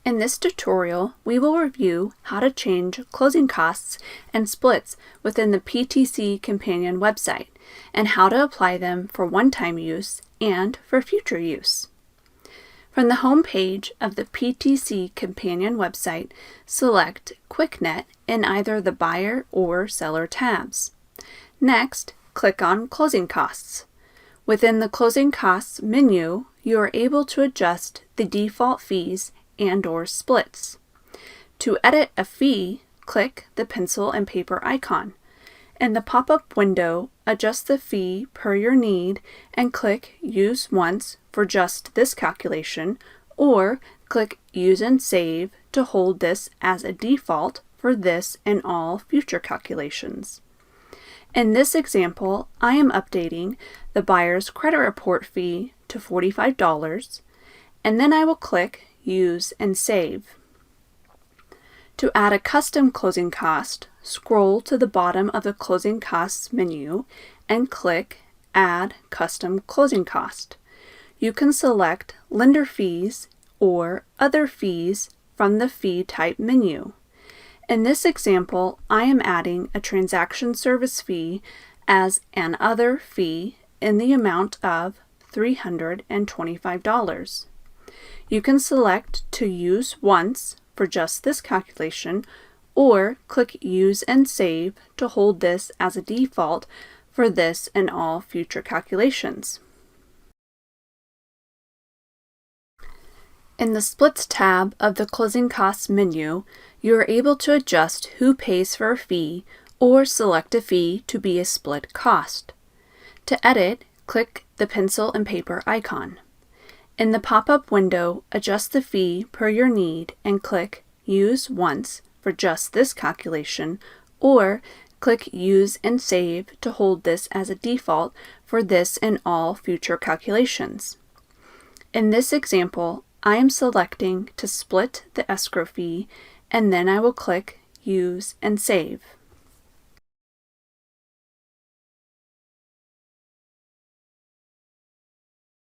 In this tutorial, we will review how to change closing costs and splits within the PTC companion website and how to apply them for one-time use and for future use. From the home page of the PTC companion website, select QuickNet in either the Buyer or Seller tabs. Next, click on Closing Costs. Within the Closing Costs menu, you are able to adjust the default fees and/or splits. To edit a fee, click the pencil and paper icon. In the pop-up window, adjust the fee per your need and click Use Once for just this calculation, or click Use and Save to hold this as a default for this and all future calculations. In this example, I am updating the buyer's credit report fee to $45, and then I will click Use and Save. To add a custom closing cost, scroll to the bottom of the Closing Costs menu and click Add Custom Closing Cost. You can select Lender Fees or Other Fees from the Fee Type menu. In this example, I am adding a transaction service fee as an other fee in the amount of $325. You can select to use once for just this calculation, or click Use and Save to hold this as a default for this and all future calculations. In the Splits tab of the Closing Costs menu, you are able to adjust who pays for a fee or select a fee to be a split cost. To edit, click the pencil and paper icon. In the pop-up window, adjust the fee per your need and click Use Once for just this calculation, or click Use and Save to hold this as a default for this and all future calculations. In this example, I am selecting to split the escrow fee, and then I will click Use and Save.